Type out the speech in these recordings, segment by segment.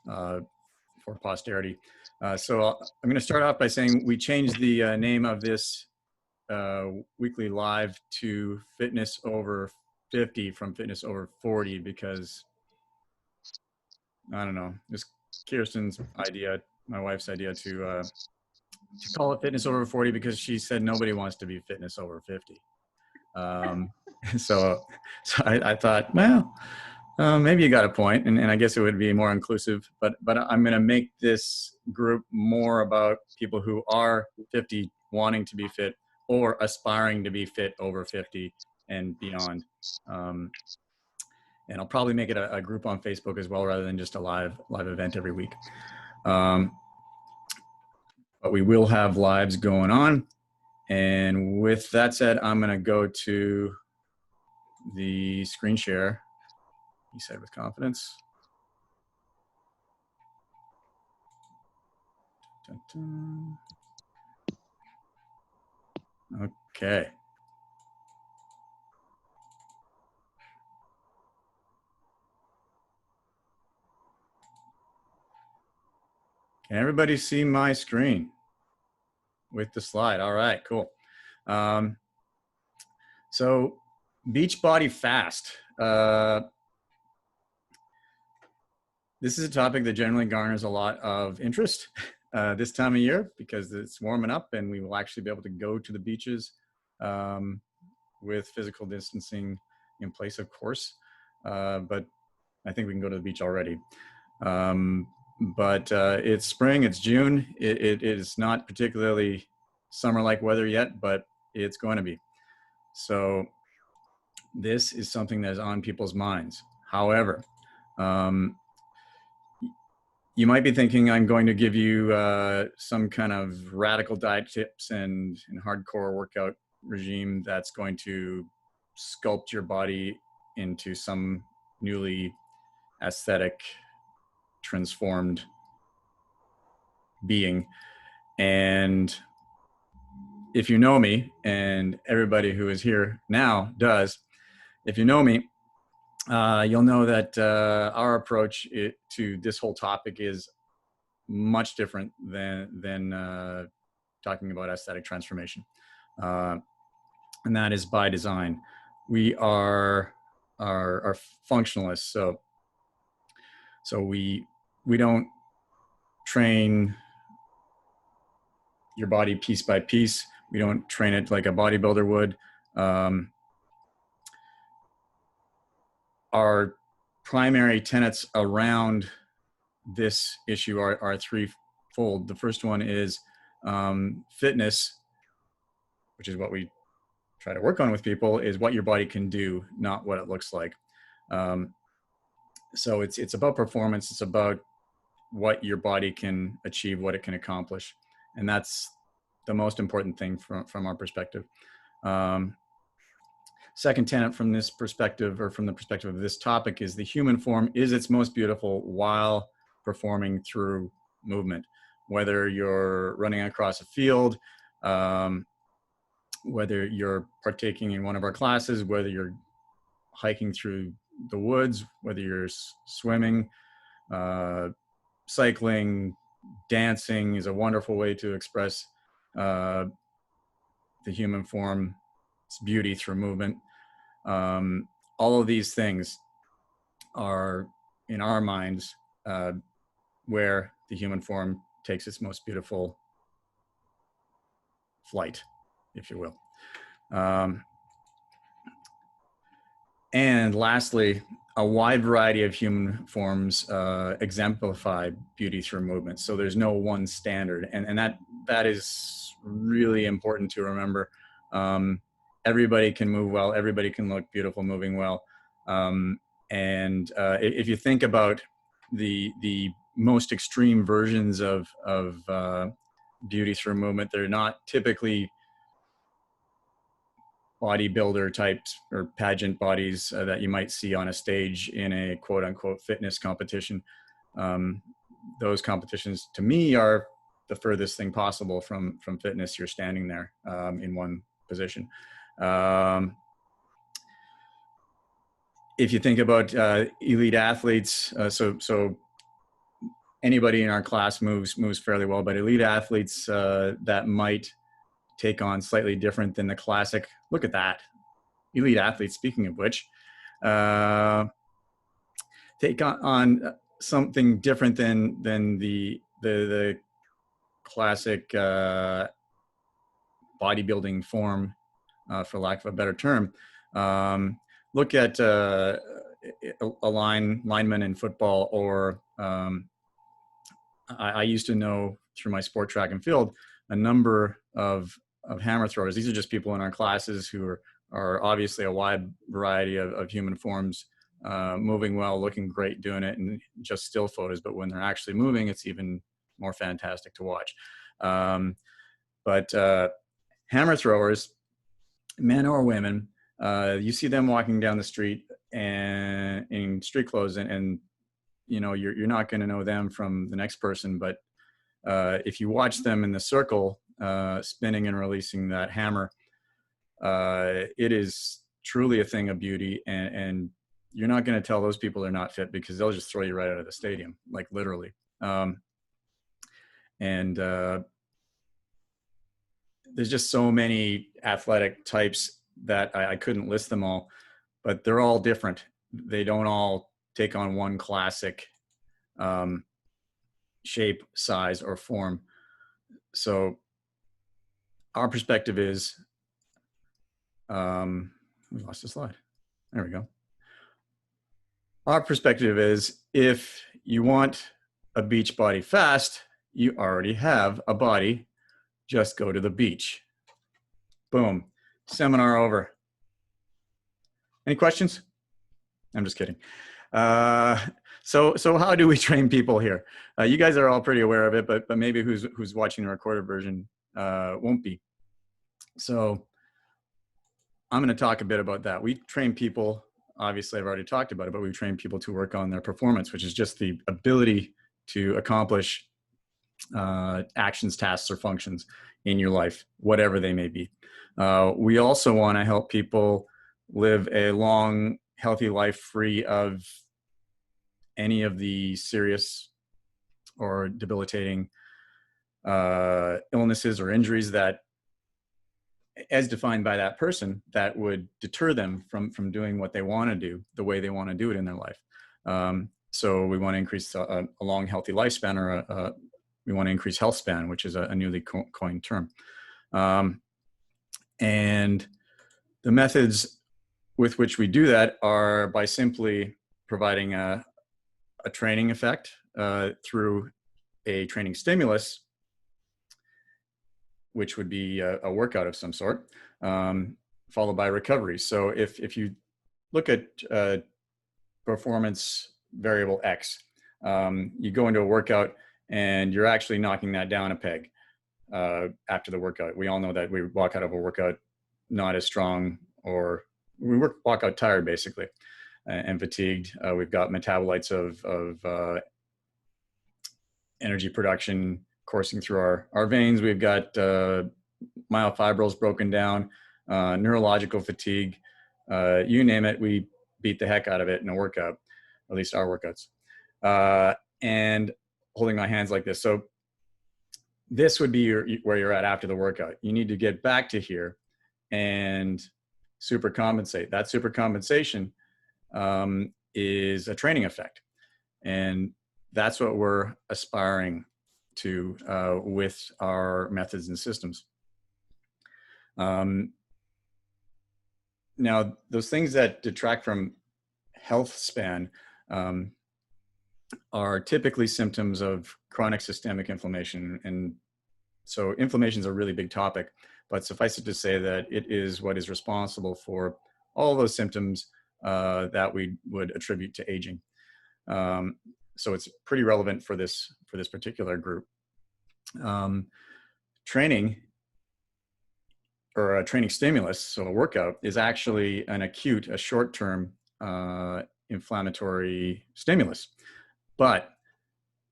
for posterity. So I'm going to start off by saying we changed the name of this weekly live to Fitness Over 50 from Fitness Over 40 because, I don't know, it's Kirsten's idea, my wife's idea to call it Fitness Over 40 because she said nobody wants to be Fitness Over 50. So I thought, well, maybe you got a point, and I guess it would be more inclusive, but I'm going to make this group more about people who are 50 wanting to be fit or aspiring to be fit over 50 and beyond. And I'll probably make it a group on Facebook as well, rather than just a live event every week. But we will have lives going on. And with that said, I'm going to go to the screen share. He said with confidence. Dun, dun. Okay. Can everybody see my screen with the slide? All right, cool. So beach body fast. This is a topic that generally garners a lot of interest this time of year because it's warming up and we will actually be able to go to the beaches with physical distancing in place, of course. But I think we can go to the beach already. But it's spring, it's June. It is not particularly summer-like weather yet, but it's going to be. So this is something that is on people's minds. However, you might be thinking I'm going to give you some kind of radical diet tips and hardcore workout regime that's going to sculpt your body into some newly aesthetic, transformed being. And if you know me, and everybody who is here now does, if you know me, you'll know that our approach to this whole topic is much different than talking about aesthetic transformation. And that is by design. We are functionalists, so we don't train your body piece by piece. We don't train it like a bodybuilder would. Our primary tenets around this issue are threefold. The first one is fitness, which is what we try to work on with people, is what your body can do, not what it looks like. So it's about performance. It's about what your body can achieve, what it can accomplish. And that's the most important thing from our perspective. Second tenet from this perspective, or from the perspective of this topic, is the human form is its most beautiful while performing through movement. Whether you're running across a field, whether you're partaking in one of our classes, whether you're hiking through the woods, whether you're swimming, cycling, dancing is a wonderful way to express the human form's beauty through movement. All of these things are, in our minds, where the human form takes its most beautiful flight, if you will. And lastly, a wide variety of human forms exemplify beauty through movement. So there's no one standard. And that is really important to remember. Everybody can move well. Everybody can look beautiful moving well. And if you think about the most extreme versions of beauty through movement, they're not typically bodybuilder types or pageant bodies that you might see on a stage in a quote unquote fitness competition. Those competitions to me are the furthest thing possible from fitness. You're standing there in one position. If you think about elite athletes, so anybody in our class moves fairly well, but elite athletes that might take on slightly different than the classic. Look at that. Elite athletes, speaking of which, take on something different than the classic bodybuilding form, for lack of a better term. Look at a lineman in football, or I used to know through my sport, track and field, a number of hammer throwers. These are just people in our classes who are obviously a wide variety of human forms, moving well, looking great, doing it, and just still photos. But when they're actually moving, it's even more fantastic to watch. But hammer throwers, men or women, you see them walking down the street and in street clothes, and you know, you're not going to know them from the next person, but if you watch them in the circle, spinning and releasing that hammer, it is truly a thing of beauty, and you're not going to tell those people they're not fit, because they'll just throw you right out of the stadium, like literally. There's just so many athletic types that I couldn't list them all, but they're all different. They don't all take on one classic shape, size, or form. So our perspective is, we lost the slide. There we go. Our perspective is, if you want a beach body fast, you already have a body. Just go to the beach. Boom. Seminar over. Any questions? I'm just kidding. So how do we train people here? You guys are all pretty aware of it, but maybe who's watching the recorded version won't be. So I'm going to talk a bit about that. We train people, obviously I've already talked about it, but we train people to work on their performance, which is just the ability to accomplish actions, tasks, or functions in your life, whatever they may be. We also want to help people live a long, healthy life free of any of the serious or debilitating illnesses or injuries that, as defined by that person, that would deter them from doing what they want to do the way they want to do it in their life. So we want to increase a long, healthy lifespan, or we want to increase health span, which is a newly coined term. And the methods with which we do that are by simply providing a training effect through a training stimulus, which would be a workout of some sort, followed by recovery. So if you look at performance variable X, you go into a workout and you're actually knocking that down a peg after the workout. We all know that we walk out of a workout not as strong, or we walk out tired, basically, and fatigued. We've got metabolites of energy production coursing through our veins. We've got myofibrils broken down, neurological fatigue, you name it, we beat the heck out of it in a workout, at least our workouts. And holding my hands like this. So this would be where you're at after the workout. You need to get back to here and super compensate. That super compensation is a training effect. And that's what we're aspiring to with our methods and systems. Now, those things that detract from health span are typically symptoms of chronic systemic inflammation. And so inflammation is a really big topic, but suffice it to say that it is what is responsible for all those symptoms that we would attribute to aging. So it's pretty relevant for this particular group. Training, or a training stimulus, so a workout, is actually a short-term inflammatory stimulus. But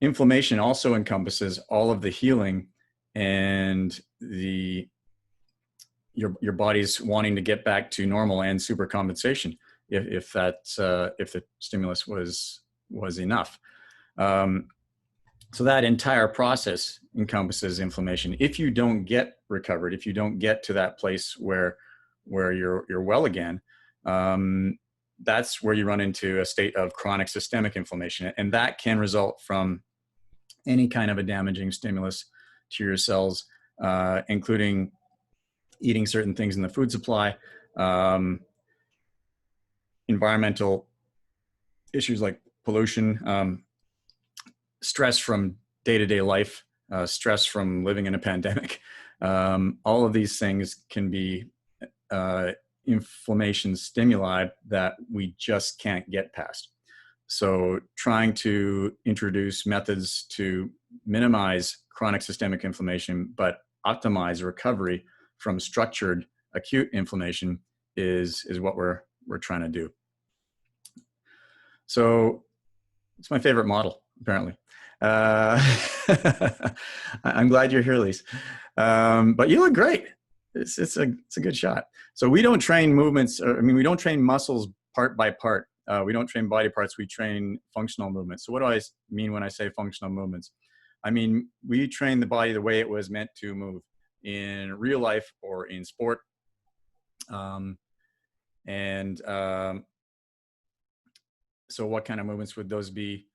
inflammation also encompasses all of the healing and your body's wanting to get back to normal and super compensation if the stimulus was enough. So that entire process encompasses inflammation. If you don't get recovered, if you don't get to that place where you're well again, that's where you run into a state of chronic systemic inflammation, and that can result from any kind of a damaging stimulus to your cells, including eating certain things in the food supply, environmental issues like pollution, stress from day-to-day life, stress from living in a pandemic. All of these things can be inflammation stimuli that we just can't get past. So trying to introduce methods to minimize chronic systemic inflammation, but optimize recovery from structured acute inflammation is what we're trying to do. So it's my favorite model, apparently. I'm glad you're here, Lise. But you look great. It's a good shot. So we don't train movements. We don't train muscles part by part. We don't train body parts. We train functional movements. So what do I mean when I say functional movements? I mean, we train the body the way it was meant to move in real life or in sport. So what kind of movements would those be?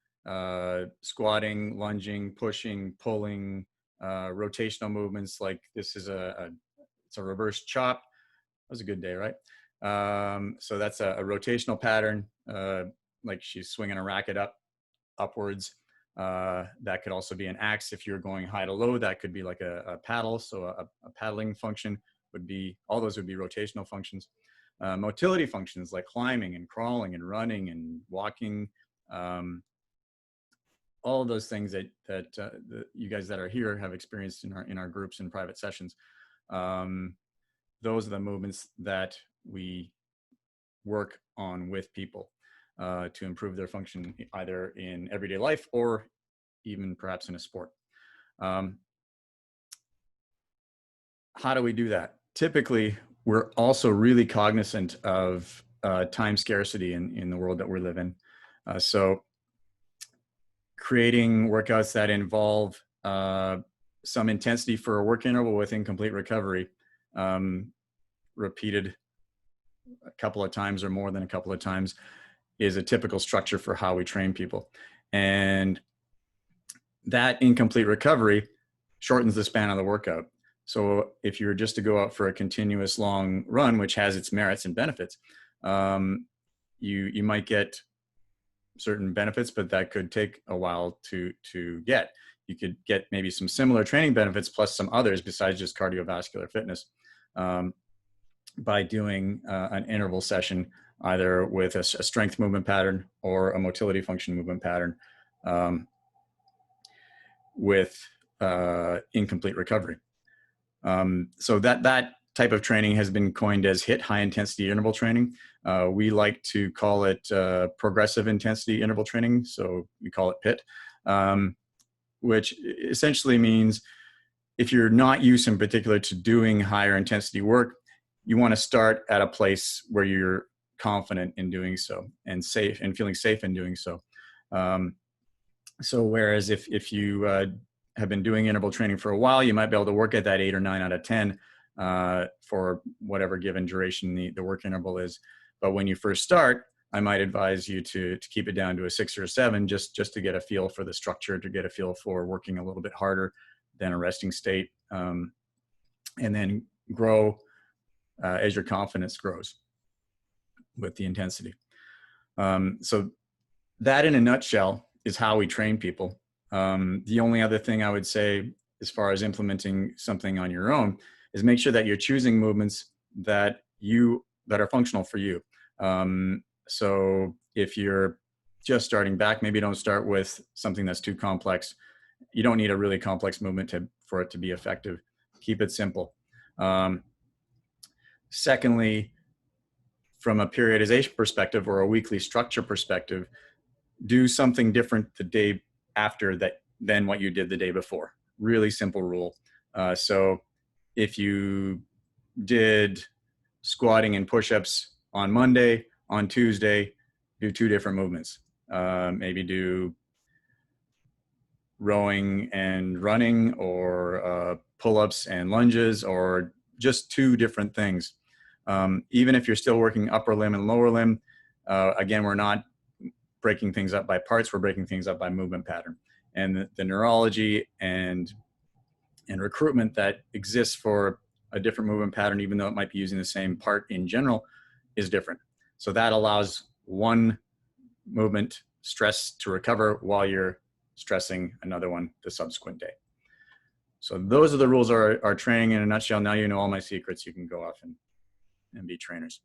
Squatting, lunging, pushing, pulling, rotational movements like this is it's a reverse chop. That was a good day, right? So that's a rotational pattern, like she's swinging a racket upwards. That could also be an axe. If you're going high to low, that could be like a paddle. So a paddling function would be, all those would be rotational functions. Motility functions like climbing and crawling and running and walking. All of those things that you guys that are here have experienced in our groups and private sessions. Those are the movements that we work on with people to improve their function either in everyday life or even perhaps in a sport. How do we do that? Typically, we're also really cognizant of time scarcity in the world that we live in. So creating workouts that involve some intensity for a work interval with incomplete recovery, repeated a couple of times or more than a couple of times, is a typical structure for how we train people. And that incomplete recovery shortens the span of the workout. So if you were just to go out for a continuous long run, which has its merits and benefits, you might get certain benefits, but that could take a while to get. You could get maybe some similar training benefits plus some others besides just cardiovascular fitness by doing an interval session, either with a strength movement pattern or a motility function movement pattern with incomplete recovery. So that type of training has been coined as HIIT, high intensity interval training. We like to call it progressive intensity interval training. So we call it PIT, which essentially means if you're not used in particular to doing higher intensity work, you want to start at a place where you're confident in doing so and safe and feeling safe in doing so. So whereas if you have been doing interval training for a while, you might be able to work at that 8 or 9 out of 10 for whatever given duration the work interval is. But when you first start, I might advise you to keep it down to a 6 or a 7, just to get a feel for the structure, to get a feel for working a little bit harder than a resting state, and then grow as your confidence grows with the intensity. So that in a nutshell is how we train people. The only other thing I would say as far as implementing something on your own is make sure that you're choosing movements that are functional for you. So if you're just starting back, maybe don't start with something that's too complex. You don't need a really complex movement for it to be effective. Keep it simple. Secondly, from a periodization perspective or a weekly structure perspective, do something different the day after than what you did the day before. Really simple rule. So if you did squatting and push-ups on Monday, on Tuesday, do 2 different movements. Maybe do rowing and running, or pull-ups and lunges, or just two different things. Even if you're still working upper limb and lower limb, again, we're not breaking things up by parts, we're breaking things up by movement pattern. And the neurology and recruitment that exists for a different movement pattern, even though it might be using the same part in general, is different. So that allows one movement stress to recover while you're stressing another one the subsequent day. So those are the rules of our training in a nutshell. Now you know all my secrets. You can go off and be trainers.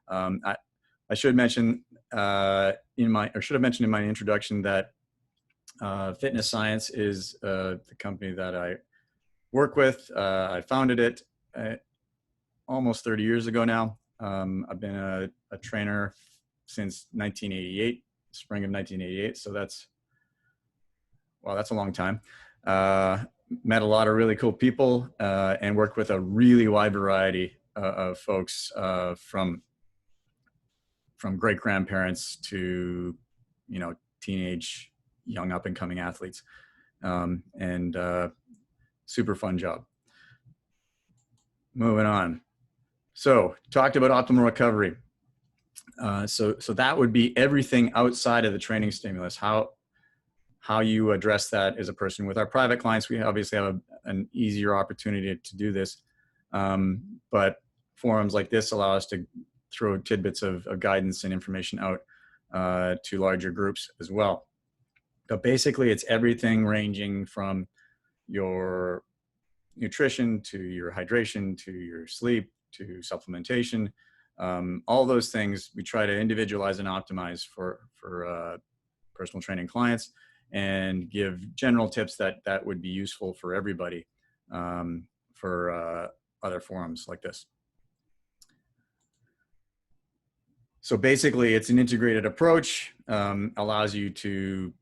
I should mention in my introduction that Fitness Science is the company that I work with. I founded it almost 30 years ago now. I've been a trainer since 1988, spring of 1988. So that's a long time. Met a lot of really cool people and worked with a really wide variety of folks from great grandparents to, teenage, young up and coming athletes, and super fun job. Moving on. So talked about optimal recovery. So that would be everything outside of the training stimulus. How you address that as a person. With our private clients, we obviously have an easier opportunity to do this. But forums like this allow us to throw tidbits of guidance and information out to larger groups as well. But basically, it's everything ranging from your nutrition to your hydration to your sleep to supplementation. All those things we try to individualize and optimize for personal training clients, and give general tips that would be useful for everybody for other forums like this. So basically, it's an integrated approach, allows you to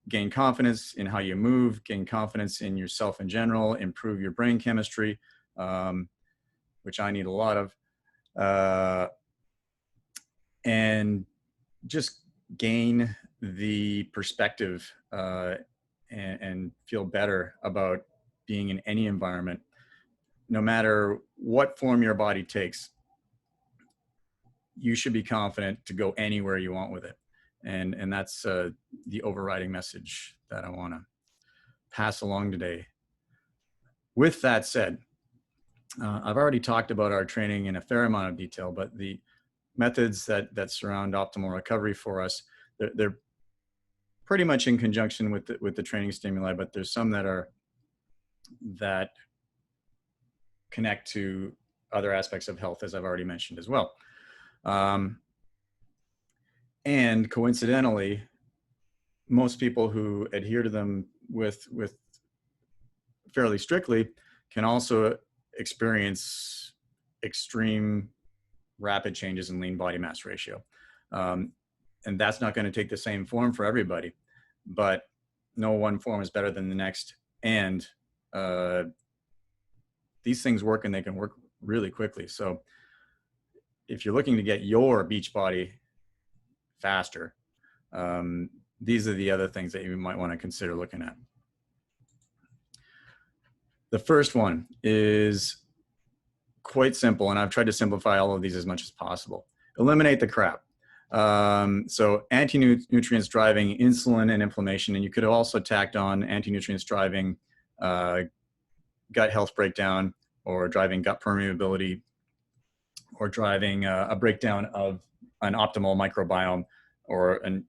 gain confidence in how you move, gain confidence in yourself in general, improve your brain chemistry, which I need a lot of, and just gain the perspective and feel better about being in any environment, no matter what form your body takes. You should be confident to go anywhere you want with it. And that's the overriding message that I want to pass along today. With that said, I've already talked about our training in a fair amount of detail, but the methods that surround optimal recovery for us, they're pretty much in conjunction with the training stimuli, but there's some that connect to other aspects of health, as I've already mentioned as well. And coincidentally, most people who adhere to them with fairly strictly can also experience extreme rapid changes in lean body mass ratio. And that's not going to take the same form for everybody, but no one form is better than the next. And these things work, and they can work really quickly. So if you're looking to get your beach body faster, these are the other things that you might want to consider looking at. The first one is quite simple, and I've tried to simplify all of these as much as possible. Eliminate the crap. So anti-nutrients driving insulin and inflammation, and you could have also tacked on anti-nutrients driving gut health breakdown, or driving gut permeability, or driving a breakdown of an optimal microbiome or an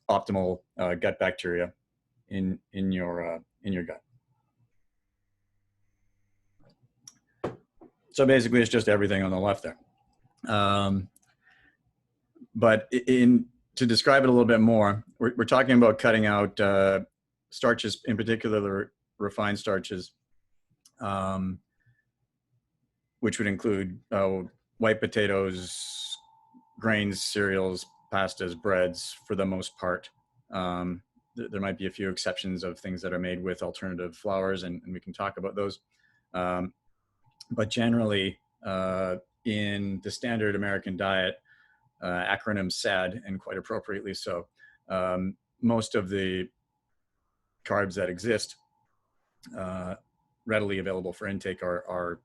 optimal gut bacteria in your gut. So basically, it's just everything on the left there. But to describe it a little bit more, we're talking about cutting out starches, in particular refined starches, which would include white potatoes, grains, cereals, pastas, breads, for the most part. There might be a few exceptions of things that are made with alternative flours, and we can talk about those. But generally, in the standard American diet, acronym SAD, and quite appropriately so, most of the carbs that exist readily available for intake are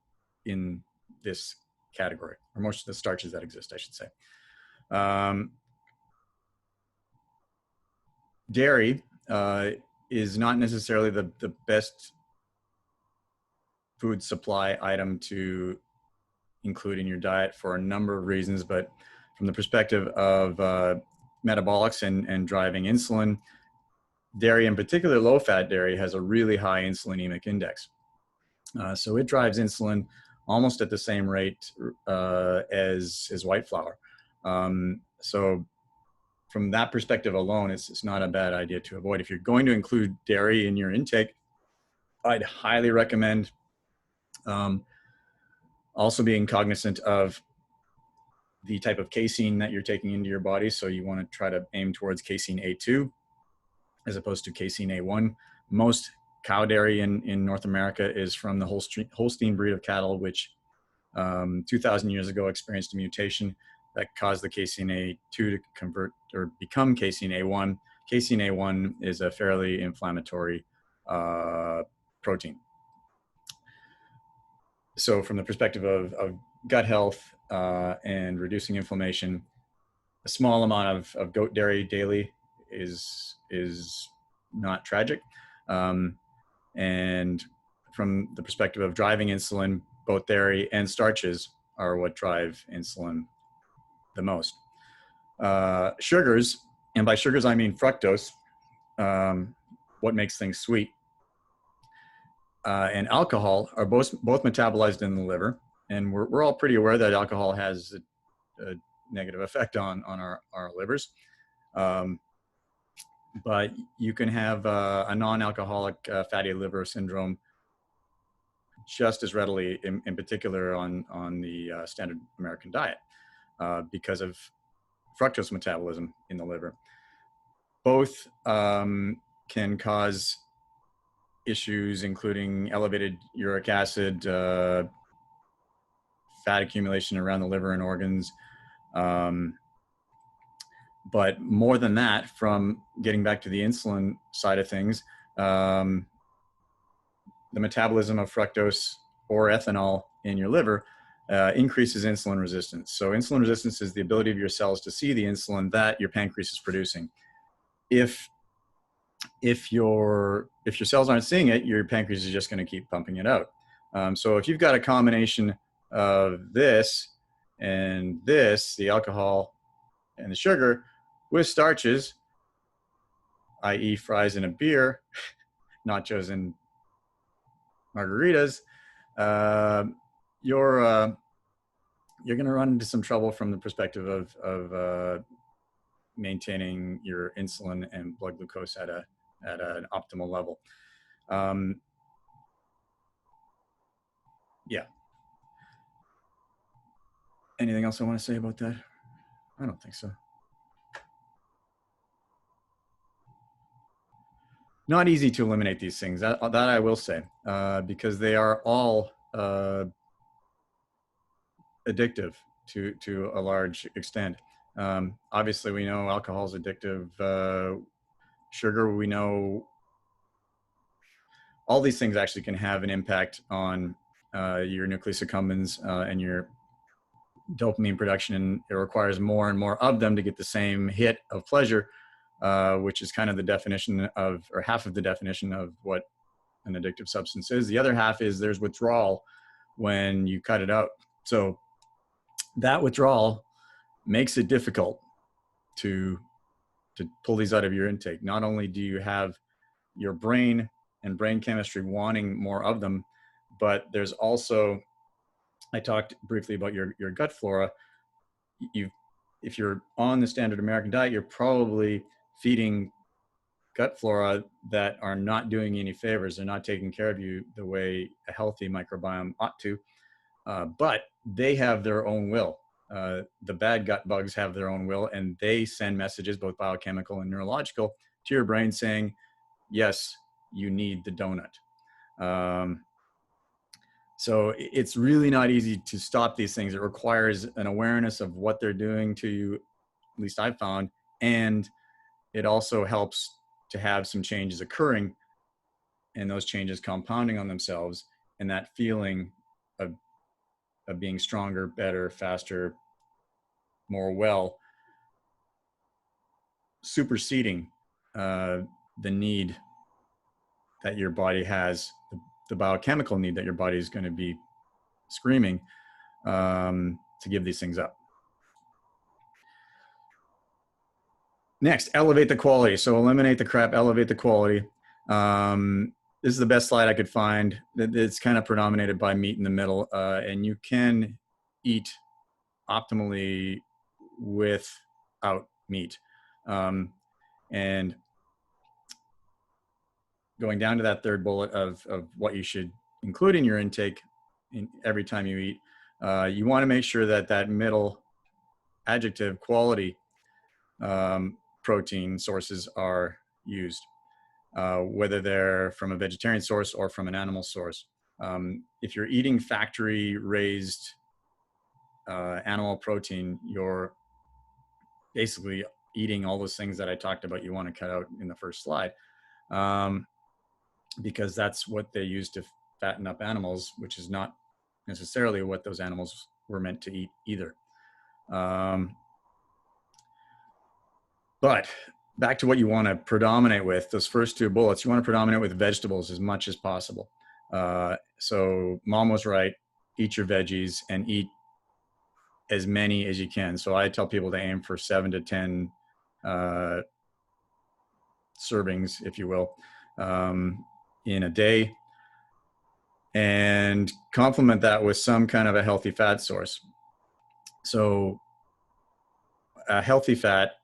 in this category, or most of the starches that exist, I should say. Dairy is not necessarily the best food supply item to include in your diet for a number of reasons, but from the perspective of metabolics and driving insulin, dairy, in particular low-fat dairy, has a really high insulinemic index. So it drives insulin almost at the same rate as white flour. So from that perspective alone, it's not a bad idea to avoid. If you're going to include dairy in your intake, I'd highly recommend also being cognizant of the type of casein that you're taking into your body. So you want to try to aim towards casein A2 as opposed to casein A1. Most cow dairy in North America is from the Holstein breed of cattle, which 2,000 years ago experienced a mutation that caused the casein A2 to convert or become casein A1. Casein A1 is a fairly inflammatory protein. So from the perspective of gut health and reducing inflammation, a small amount of goat dairy daily is not tragic. And from the perspective of driving insulin, both dairy and starches are what drive insulin the most. Sugars, and by sugars I mean fructose, what makes things sweet, and alcohol are both metabolized in the liver, and we're all pretty aware that alcohol has a negative effect on our livers. But you can have a non-alcoholic fatty liver syndrome just as readily, in particular on the standard American diet, because of fructose metabolism in the liver. Both can cause issues, including elevated uric acid, fat accumulation around the liver and organs. But more than that, from getting back to the insulin side of things, the metabolism of fructose or ethanol in your liver increases insulin resistance. So insulin resistance is the ability of your cells to see the insulin that your pancreas is producing. If your cells aren't seeing it, your pancreas is just going to keep pumping it out. So if you've got a combination of this and this, the alcohol and the sugar, with starches, i.e. fries and a beer, nachos and margaritas, you're going to run into some trouble from the perspective of maintaining your insulin and blood glucose at an optimal level. Yeah. Anything else I want to say about that? I don't think so. Not easy to eliminate these things, that I will say, because they are all addictive to a large extent. Obviously, we know alcohol is addictive. Sugar, we know all these things actually can have an impact on your nucleus accumbens and your dopamine production, and it requires more and more of them to get the same hit of pleasure, which is kind of the definition of, or half of the definition of what an addictive substance is. The other half is there's withdrawal when you cut it out. So that withdrawal makes it difficult to pull these out of your intake. Not only do you have your brain and brain chemistry wanting more of them, but there's also, I talked briefly about your gut flora. If you're on the standard American diet, you're probably feeding gut flora that are not doing any favors. They're not taking care of you the way a healthy microbiome ought to, but they have their own will. The bad gut bugs have their own will, and they send messages, both biochemical and neurological, to your brain saying, yes, you need the donut. So it's really not easy to stop these things. It requires an awareness of what they're doing to you, at least I've found, and it also helps to have some changes occurring and those changes compounding on themselves, and that feeling of being stronger, better, faster, more well, superseding the need that your body has, the biochemical need that your body is going to be screaming to give these things up. Next, elevate the quality. So eliminate the crap, elevate the quality. This is the best slide I could find. It's kind of predominated by meat in the middle, and you can eat optimally without meat. And going down to that third bullet of what you should include in your intake every time you eat, you want to make sure that that middle adjective, quality, protein sources are used, whether they're from a vegetarian source or from an animal source. If you're eating factory raised animal protein, you're basically eating all those things that I talked about you want to cut out in the first slide, because that's what they use to fatten up animals, which is not necessarily what those animals were meant to eat either. But back to what you want to predominate with, those first two bullets, you want to predominate with vegetables as much as possible. So mom was right, eat your veggies and eat as many as you can. So I tell people to aim for 7 to 10 servings, if you will, in a day, and complement that with some kind of a healthy fat source. So a healthy fat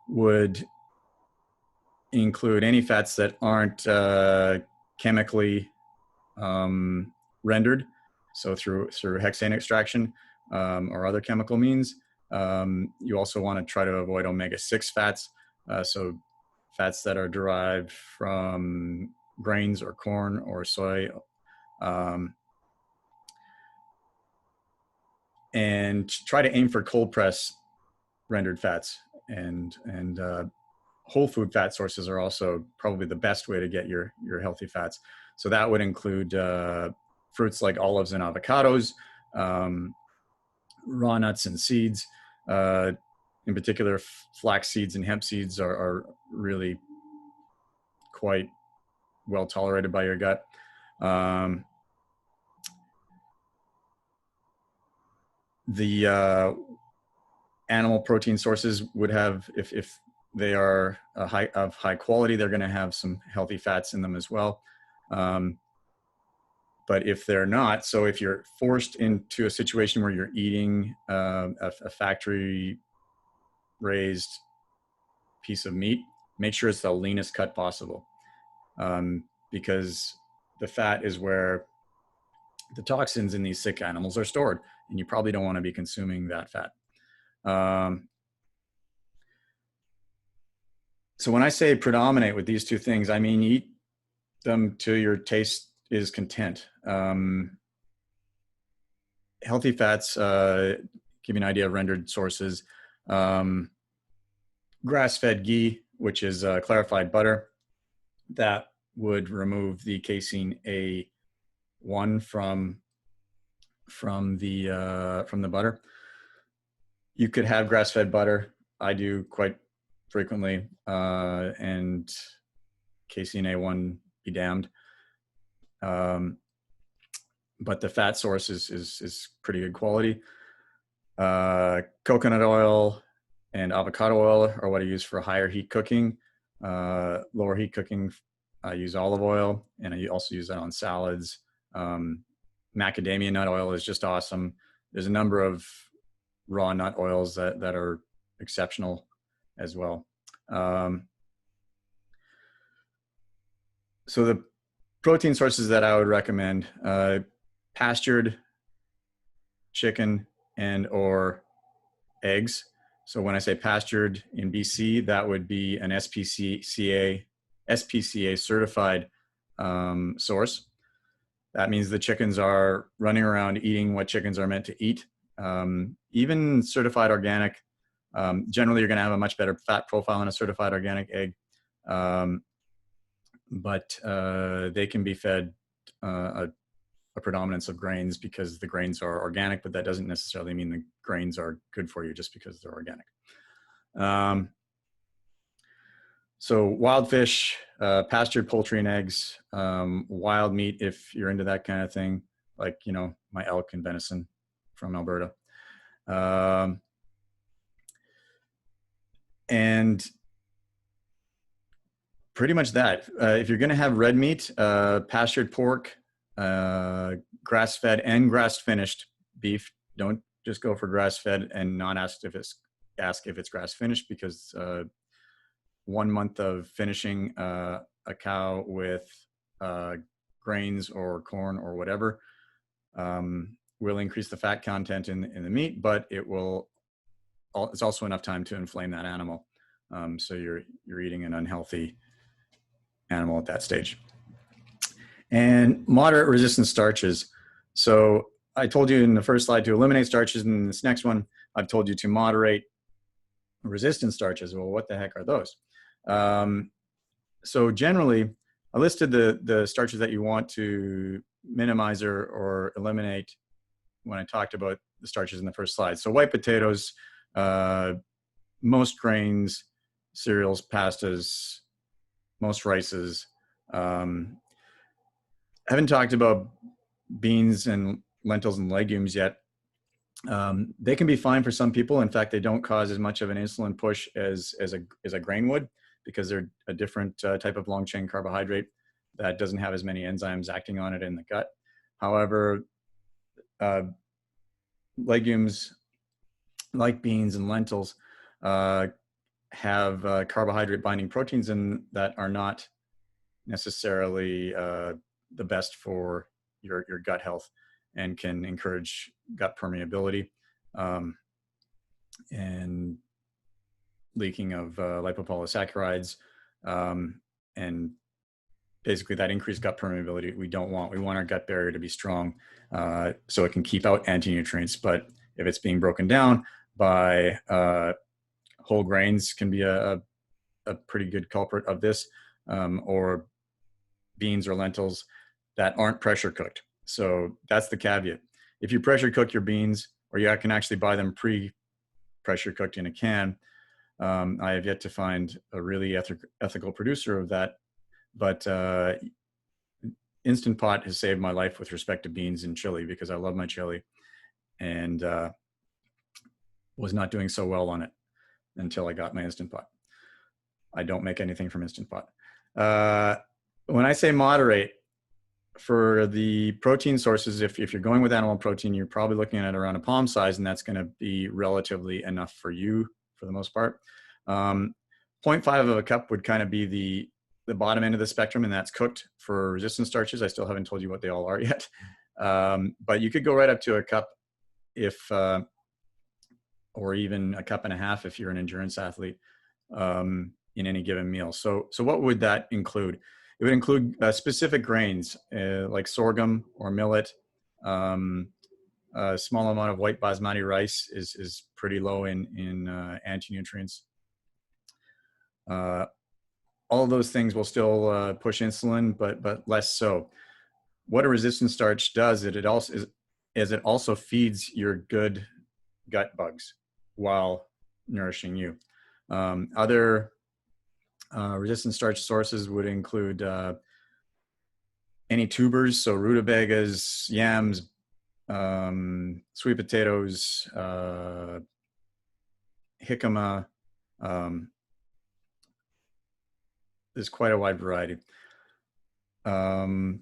would include any fats that aren't chemically rendered, so through hexane extraction or other chemical means. You also want to try to avoid omega-6 fats, so fats that are derived from grains or corn or soy, and try to aim for cold press rendered fats, and whole food fat sources are also probably the best way to get your healthy fats. So that would include fruits like olives and avocados, raw nuts and seeds. In particular, flax seeds and hemp seeds are really quite well tolerated by your gut. The animal protein sources would have, if they are of high quality, they're going to have some healthy fats in them as well. But if they're not, so if you're forced into a situation where you're eating a factory raised piece of meat, make sure it's the leanest cut possible, because the fat is where the toxins in these sick animals are stored, and you probably don't want to be consuming that fat. So when I say predominate with these two things, I mean eat them till your taste is content. Healthy fats, give you an idea of rendered sources. Grass-fed ghee, which is clarified butter, that would remove the casein A1 from the butter. You could have grass-fed butter. I do quite frequently, and casein A1 be damned. But the fat source is pretty good quality. Coconut oil and avocado oil are what I use for higher heat cooking. Lower heat cooking, I use olive oil, and I also use that on salads. Macadamia nut oil is just awesome. There's a number of raw nut oils that are exceptional as well. So the protein sources that I would recommend, pastured chicken and or eggs. So when I say pastured in BC, that would be an SPCA certified source. That means the chickens are running around eating what chickens are meant to eat. Even certified organic, generally you're going to have a much better fat profile in a certified organic egg. but they can be fed a predominance of grains because the grains are organic, but that doesn't necessarily mean the grains are good for you just because they're organic. So wild fish, pastured poultry and eggs, wild meat if you're into that kind of thing, like, you know, my elk and venison from Alberta. And pretty much that. If you're going to have red meat, pastured pork, grass-fed and grass-finished beef, don't just go for grass-fed and not ask if it's grass-finished, because 1 month of finishing a cow with grains or corn or whatever will increase the fat content in the meat, but it's also enough time to inflame that animal. So you're eating an unhealthy animal at that stage. And moderate resistant starches. So I told you in the first slide to eliminate starches, and in this next one, I've told you to moderate resistant starches. Well, what the heck are those? So generally, I listed the starches that you want to minimize or eliminate when I talked about the starches in the first slide. So white potatoes, most grains, cereals, pastas, most rices. I haven't talked about beans and lentils and legumes yet. They can be fine for some people. In fact, they don't cause as much of an insulin push as a grain would, because they're a different type of long chain carbohydrate that doesn't have as many enzymes acting on it in the gut. However, legumes like beans and lentils have carbohydrate binding proteins in that are not necessarily the best for your gut health, and can encourage gut permeability and leaking of lipopolysaccharides, and basically that increased gut permeability we don't want. We want our gut barrier to be strong so it can keep out anti-nutrients. But if it's being broken down by whole grains, can be a pretty good culprit of this, or beans or lentils that aren't pressure cooked. So that's the caveat. If you pressure cook your beans, or you can actually buy them pre-pressure cooked in a can, I have yet to find a really ethical producer of that, but Instant Pot has saved my life with respect to beans and chili, because I love my chili, and was not doing so well on it until I got my Instant Pot. I don't make anything from Instant Pot. When I say moderate, for the protein sources, if you're going with animal protein, you're probably looking at around a palm size, and that's going to be relatively enough for you for the most part. 0.5 of a cup would kind of be the bottom end of the spectrum, and that's cooked for resistant starches. I still haven't told you what they all are yet. But you could go right up to a cup if, or even a cup and a half if you're an endurance athlete in any given meal. So what would that include? It would include specific grains like sorghum or millet. A small amount of white basmati rice is pretty low in anti-nutrients. All of those things will still push insulin, but less so. What a resistant starch does, it also feeds your good gut bugs while nourishing you. Other resistant starch sources would include any tubers, so rutabagas, yams, sweet potatoes, jicama. There's quite a wide variety. And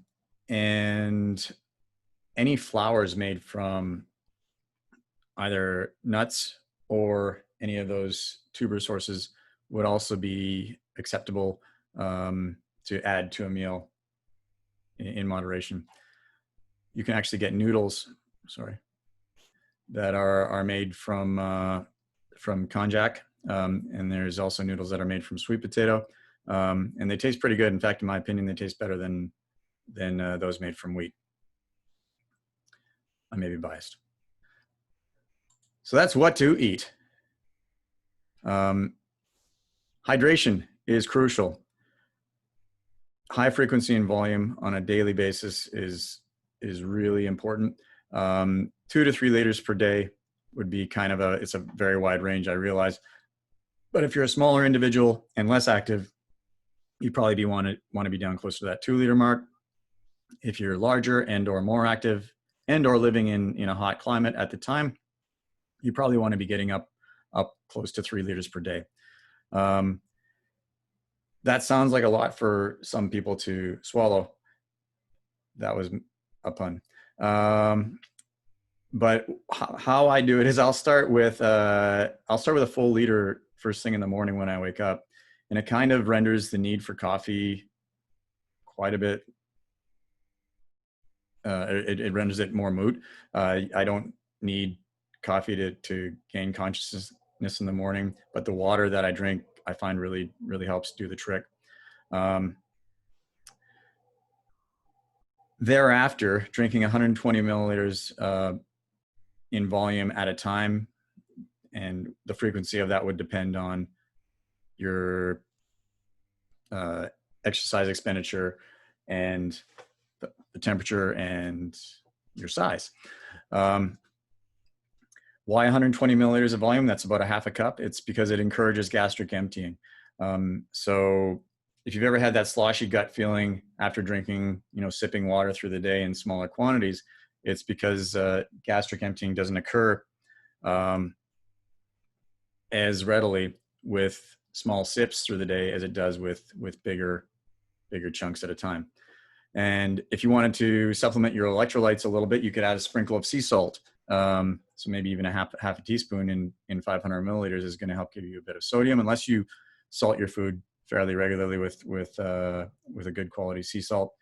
any flours made from either nuts or any of those tuber sources would also be acceptable to add to a meal in moderation. You can actually get noodles, that are made from konjac, and there's also noodles that are made from sweet potato, and they taste pretty good. In fact, in my opinion, they taste better than those made from wheat. I may be biased. So that's what to eat. Hydration is crucial. high frequency and volume on a daily basis is really important. 2 to 3 liters per day would be kind of it's a very wide range, I realize. But if you're a smaller individual and less active, you probably want to be down closer to that 2 liter mark. If you're larger and or more active and or living in a hot climate at the time, you probably want to be getting up close to 3 liters per day. That sounds like a lot for some people to swallow. That was a pun. But how I do it is I'll start with a full liter first thing in the morning when I wake up, and it kind of renders the need for coffee quite a bit. It renders it more moot. I don't need coffee to gain consciousness in the morning, but the water that I drink, I find really helps do the trick. Thereafter, drinking 120 milliliters in volume at a time, and the frequency of that would depend on your exercise expenditure and the temperature and your size. Why 120 milliliters of volume? That's about a half a cup. It's because it encourages gastric emptying. So if you've ever had that sloshy gut feeling after drinking, sipping water through the day in smaller quantities, it's because gastric emptying doesn't occur as readily with small sips through the day as it does with bigger chunks at a time. And if you wanted to supplement your electrolytes a little bit, you could add a sprinkle of sea salt. So maybe even a half a teaspoon in 500 milliliters is going to help give you a bit of sodium, unless you salt your food fairly regularly with a good quality sea salt.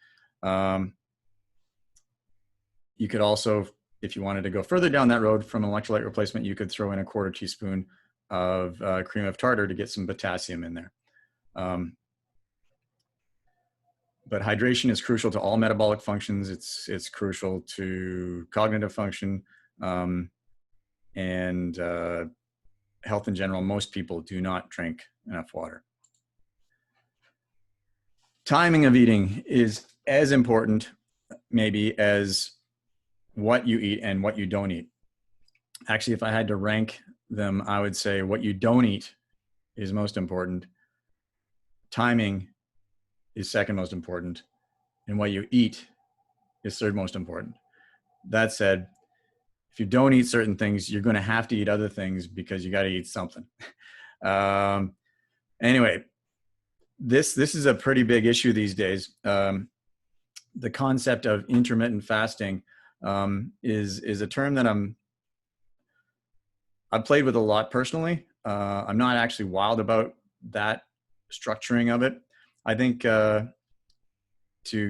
You could also, if you wanted to go further down that road from electrolyte replacement, you could throw in a quarter teaspoon of cream of tartar to get some potassium in there. But hydration is crucial to all metabolic functions. It's crucial to cognitive function and health in general. Most people do not drink enough water. Timing of eating is as important, maybe, as what you eat and what you don't eat. Actually, if I had to rank them, I would say what you don't eat is most important. Timing is second most important, and what you eat is third most important. That said, if you don't eat certain things, you're going to have to eat other things because you got to eat something. Anyway, this is a pretty big issue these days. The concept of intermittent fasting is a term that I've played with a lot personally. I'm not actually wild about that structuring of it. I think to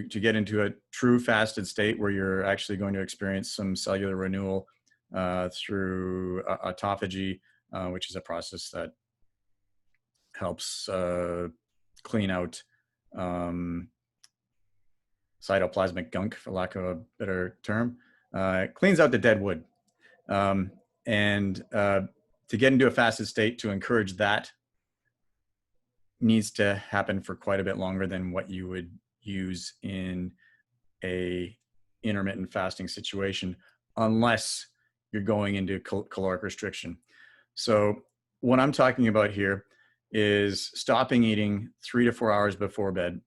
get into a true fasted state where you're actually going to experience some cellular renewal through autophagy, which is a process that helps clean out cytoplasmic gunk, for lack of a better term. It cleans out the dead wood. And to get into a fasted state, to encourage that, needs to happen for quite a bit longer than what you would use in a intermittent fasting situation, unless you're going into caloric restriction. So what I'm talking about here is stopping eating 3 to 4 hours before bed,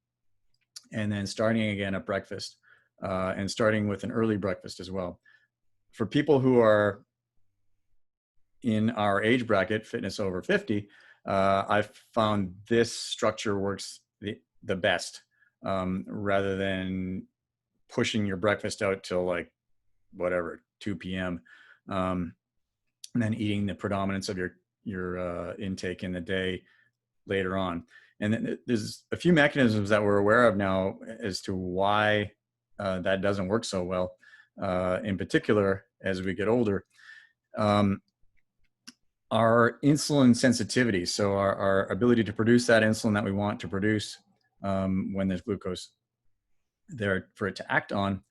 and then starting again at breakfast, and starting with an early breakfast as well. For people who are in our age bracket, fitness over 50, I've found this structure works the best, rather than pushing your breakfast out till like whatever 2 p.m. And then eating the predominance of your intake in the day later on. And then there's a few mechanisms that we're aware of now as to why that doesn't work so well. In particular, as we get older, our insulin sensitivity, so our ability to produce that insulin that we want to produce when there's glucose there for it to act on,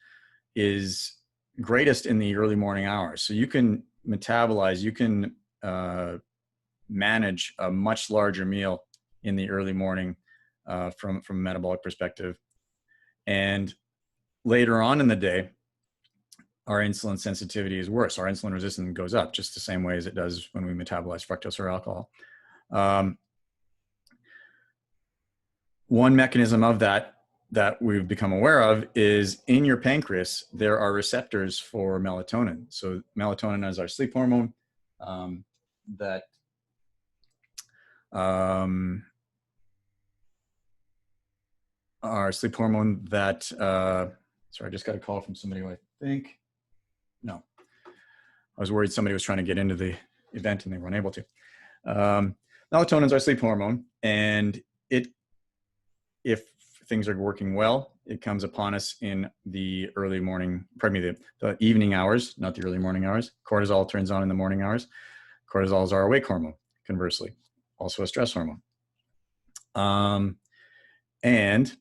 is greatest in the early morning hours. So you can metabolize, you can manage a much larger meal in the early morning from a metabolic perspective And later on in the day, our insulin sensitivity is worse. Our insulin resistance goes up just the same way as it does when we metabolize fructose or alcohol. One mechanism of that we've become aware of is in your pancreas, there are receptors for melatonin. So melatonin is our sleep hormone that sorry, I just got a call from somebody who I think, no, I was worried somebody was trying to get into the event and they weren't able to. Melatonin is our sleep hormone, and if things are working well, it comes upon us in the early morning, pardon me, the evening hours, not the early morning hours. Cortisol turns on in the morning hours. Cortisol is our awake hormone, conversely, also a stress hormone. And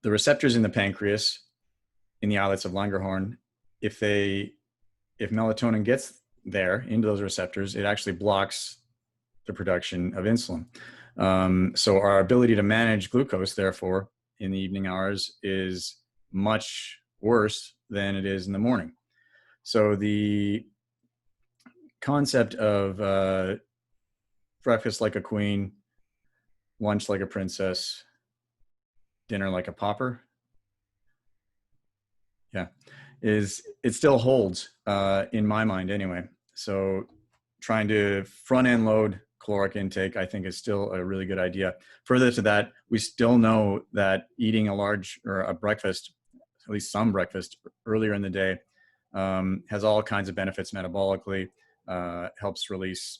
the receptors in the pancreas, in the islets of Langerhorn, if melatonin gets there into those receptors, it actually blocks the production of insulin. So our ability to manage glucose, therefore, in the evening hours is much worse than it is in the morning. So the concept of breakfast like a queen, lunch like a princess, dinner like a pauper, yeah, it still holds in my mind anyway. So trying to front end load caloric intake, I think, is still a really good idea. Further to that, we still know that eating a large or a breakfast, at least some breakfast earlier in the day, has all kinds of benefits metabolically, helps release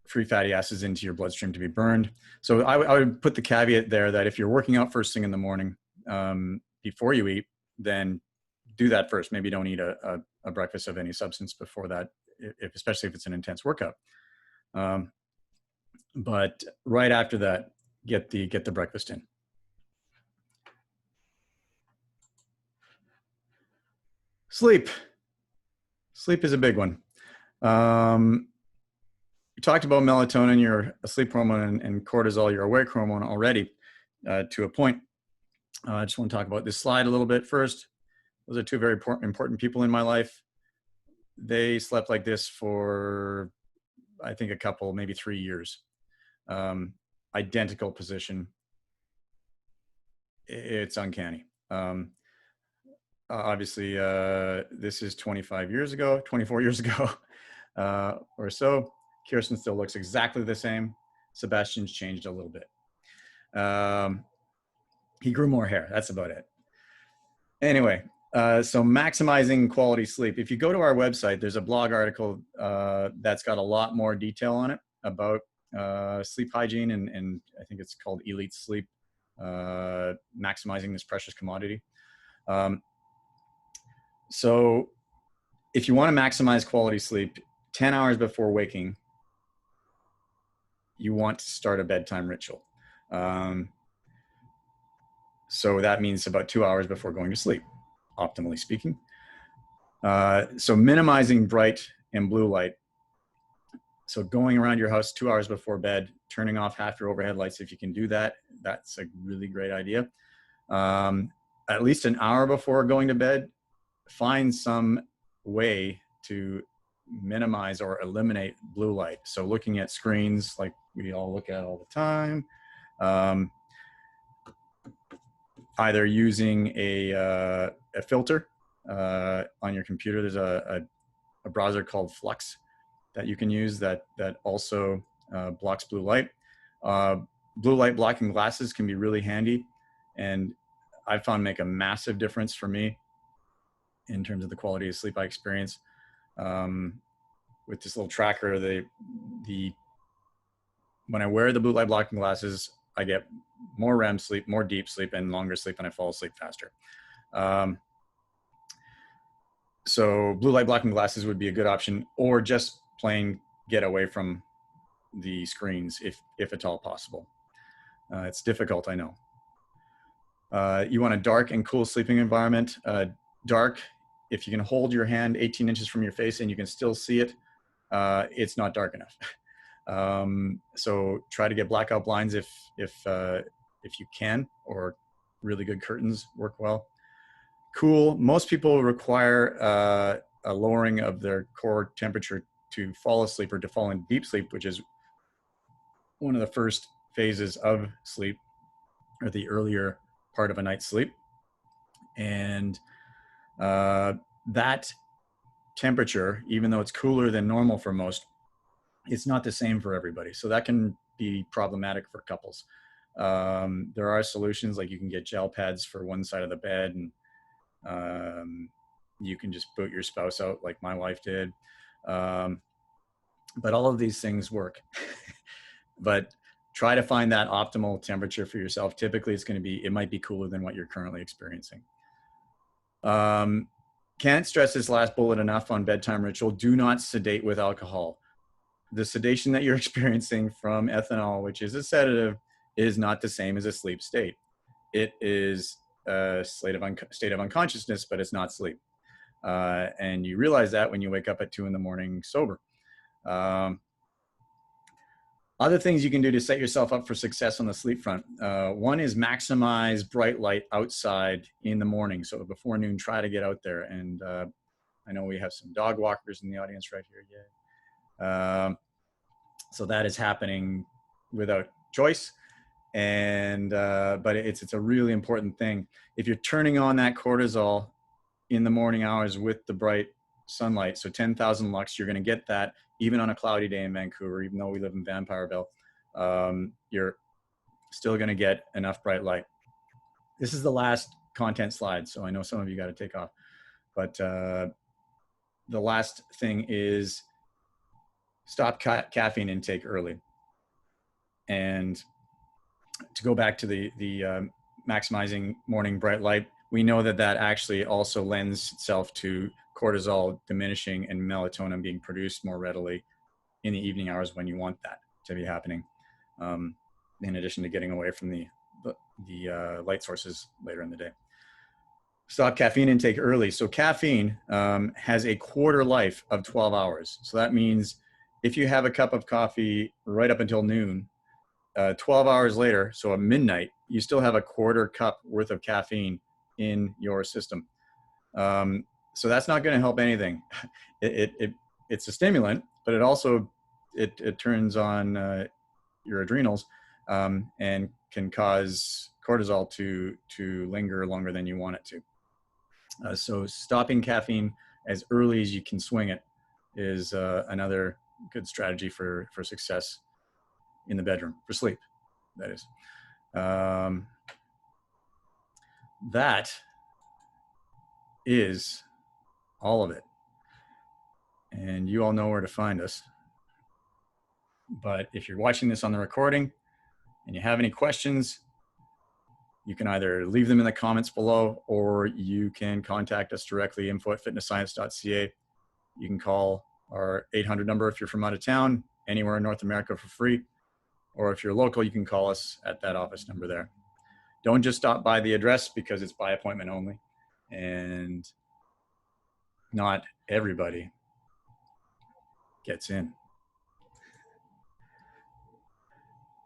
free fatty acids into your bloodstream to be burned. So I would put the caveat there that if you're working out first thing in the morning before you eat, then do that first. Maybe don't eat a breakfast of any substance before that, especially if it's an intense workout. But right after that, get the breakfast in. Sleep is a big one. We talked about melatonin, your sleep hormone, and cortisol, your awake hormone, already to a point. I just want to talk about this slide a little bit first. Those are two very important people in my life. They slept like this for, I think, a couple, maybe 3 years. Identical position. It's uncanny. Obviously, this is 24 years ago or so. Kirsten still looks exactly the same. Sebastian's changed a little bit. He grew more hair. That's about it. Anyway, so maximizing quality sleep. If you go to our website, there's a blog article that's got a lot more detail on it about sleep hygiene, and I think it's called Elite Sleep, maximizing this precious commodity. So if you want to maximize quality sleep, 10 hours before waking, you want to start a bedtime ritual. So that means about 2 hours before going to sleep, optimally speaking. So minimizing bright and blue light. So going around your house 2 hours before bed, turning off half your overhead lights. If you can do that, that's a really great idea. At least an hour before going to bed, find some way to minimize or eliminate blue light. So looking at screens like we all look at all the time, either using a filter on your computer. There's a browser called Flux that you can use that also blocks blue light. Blue light blocking glasses can be really handy, and I've found make a massive difference for me in terms of the quality of sleep I experience. With this little tracker, when I wear the blue light blocking glasses, I get more REM sleep, more deep sleep, and longer sleep, and I fall asleep faster. So blue light blocking glasses would be a good option, or just plain get away from the screens if at all possible. It's difficult, I know. You want a dark and cool sleeping environment. Dark, if you can hold your hand 18 inches from your face and you can still see it, it's not dark enough. So try to get blackout blinds if if you can, or really good curtains work well. Cool. Most people require a lowering of their core temperature to fall asleep or to fall in deep sleep, which is one of the first phases of sleep, or the earlier part of a night's sleep. And that temperature, even though it's cooler than normal for most, it's not the same for everybody. So that can be problematic for couples. There are solutions, like you can get gel pads for one side of the bed, and you can just boot your spouse out like my wife did. But all of these things work. But try to find that optimal temperature for yourself. Typically it might be cooler than what you're currently experiencing. Can't stress this last bullet enough on bedtime ritual. Do not sedate with alcohol. The sedation that you're experiencing from ethanol, which is a sedative, is not the same as a sleep state. It is a state of unconsciousness, but it's not sleep. And you realize that when you wake up at 2 a.m. sober. Other things you can do to set yourself up for success on the sleep front. One is maximize bright light outside in the morning. So before noon, try to get out there. And I know we have some dog walkers in the audience right here. Yeah. So that is happening without choice. And but it's a really important thing. If you're turning on that cortisol in the morning hours with the bright sunlight, so 10,000 lux, you're going to get that even on a cloudy day in Vancouver. Even though we live in Vampireville, you're still going to get enough bright light. This is the last content slide, so I know some of you got to take off, but the last thing is stop caffeine intake early. And to go back to the maximizing morning bright light, we know that actually also lends itself to cortisol diminishing and melatonin being produced more readily in the evening hours when you want that to be happening, in addition to getting away from the light sources later in the day. Stop caffeine intake early. So caffeine has a quarter life of 12 hours. So that means if you have a cup of coffee right up until noon, 12 hours later, so at midnight, you still have a quarter cup worth of caffeine in your system. So that's not going to help anything. It's a stimulant, but it also it turns on your adrenals and can cause cortisol to linger longer than you want it to. So stopping caffeine as early as you can swing it is another good strategy for success in the bedroom, for sleep, that is. That is all of it. And you all know where to find us. But if you're watching this on the recording and you have any questions, you can either leave them in the comments below, or you can contact us directly, info@fitnessscience.ca. You can call our 800 number if you're from out of town, anywhere in North America, for free. Or if you're local, you can call us at that office number there. Don't just stop by the address, because it's by appointment only. And not everybody gets in.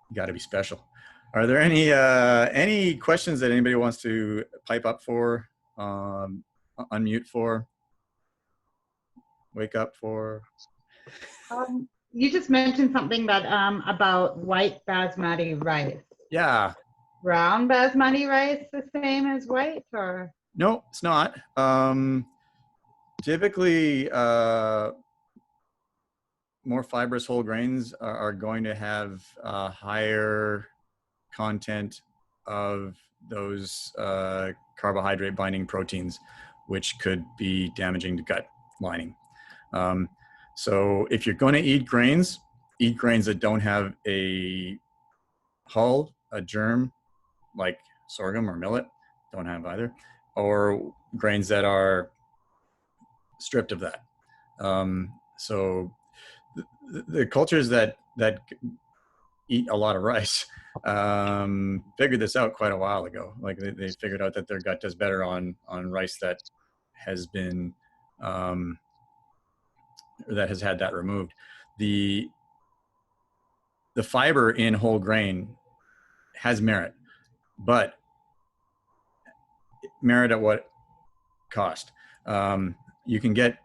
You got to be special. Are there any questions that anybody wants to pipe up for, unmute for, wake up for? You just mentioned something about white basmati rice. Yeah. Brown basmati rice the same as white, or? No, it's not. Typically, more fibrous whole grains are going to have higher content of those carbohydrate binding proteins, which could be damaging to gut lining. So if you're going to eat grains that don't have a hull, a germ, like sorghum or millet, don't have either, or grains that are stripped of that. So the cultures that eat a lot of rice figured this out quite a while ago. Like they figured out that their gut does better on rice that has been that has had that removed. The fiber in whole grain has merit. but merit at what cost? You can get,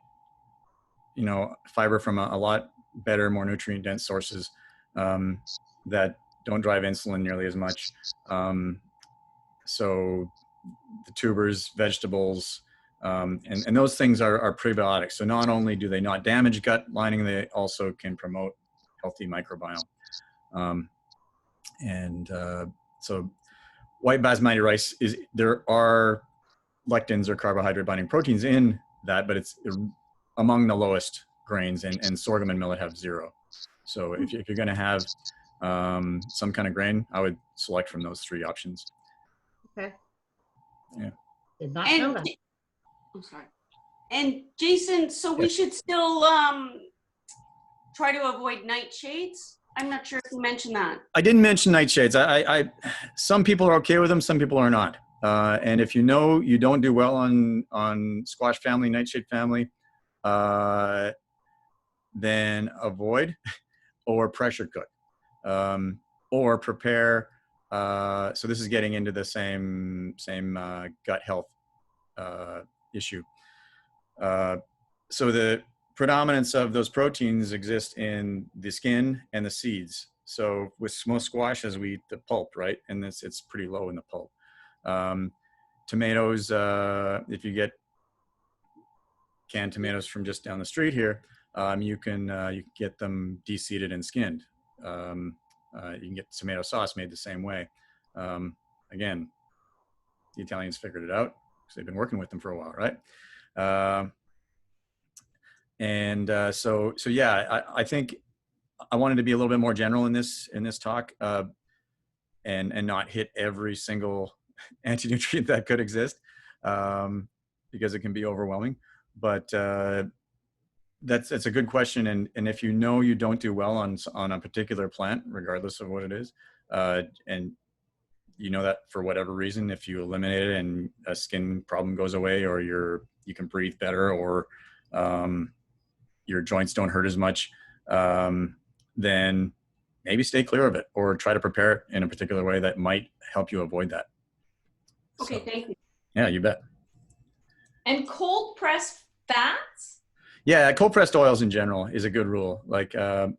fiber from a lot better, more nutrient dense sources that don't drive insulin nearly as much. So the tubers, vegetables, and those things are prebiotics. So not only do they not damage gut lining, they also can promote healthy microbiome. So white basmati rice there are lectins or carbohydrate binding proteins in that, but it's among the lowest grains, and sorghum and millet have zero. So if you're going to have some kind of grain, I would select from those three options. Okay. Yeah. Did not know that. I'm sorry. And Jason, so we should still try to avoid nightshades? I'm not sure if you mentioned that. I didn't mention nightshades. Some people are okay with them, some people are not. And if you don't do well on squash family, nightshade family, then avoid or pressure cook, or prepare. So this is getting into the same gut health issue. So the predominance of those proteins exist in the skin and the seeds. So with most squashes, we eat the pulp, right? And it's pretty low in the pulp. Tomatoes, if you get canned tomatoes from just down the street here, you can get them de-seeded and skinned. You can get tomato sauce made the same way. Again, the Italians figured it out because they've been working with them for a while, right? So yeah, I think I wanted to be a little bit more general in this talk, and not hit every single anti-nutrient that could exist, because it can be overwhelming. But that's a good question, and if you don't do well on a particular plant, regardless of what it is, and you know that for whatever reason, if you eliminate it and a skin problem goes away, or you can breathe better, or your joints don't hurt as much, then maybe stay clear of it, or try to prepare it in a particular way that might help you avoid that. Okay, thank you. Yeah, you bet. And cold pressed fats? Yeah, cold pressed oils in general is a good rule. Like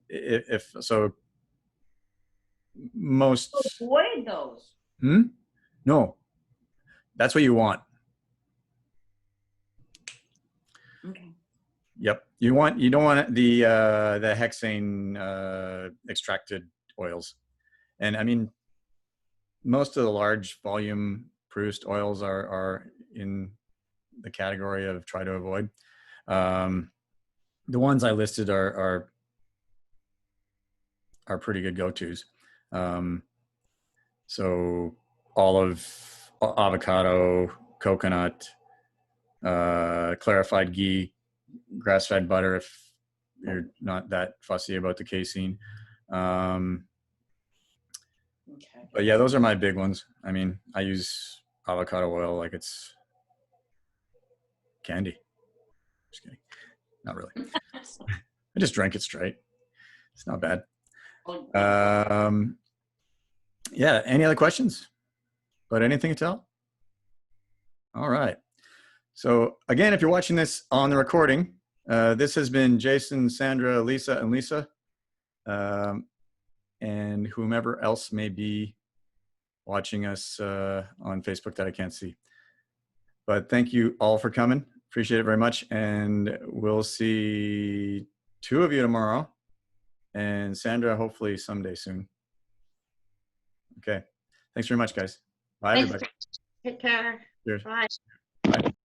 if so, most. Avoid those. No, that's what you want. Okay. Yep, you don't want the hexane extracted oils, and I mean most of the large volume produced oils are in the category of try to avoid. The ones I listed are pretty good go-tos. So olive, avocado, coconut, clarified ghee, grass-fed butter if you're not that fussy about the casein. Okay. But yeah, those are my big ones. I mean, I use avocado oil like it's candy. Just kidding. Not really. I just drank it straight. It's not bad. Yeah, any other questions about anything at all? All right. So again, if you're watching this on the recording, this has been Jason, Sandra, Lisa, and Lisa, and whomever else may be watching us on Facebook that I can't see. But thank you all for coming. Appreciate it very much. And we'll see 2 of you tomorrow, and Sandra hopefully someday soon. Okay. Thanks very much, guys. Bye, Thanks. everybody. Take care. Cheers. Bye.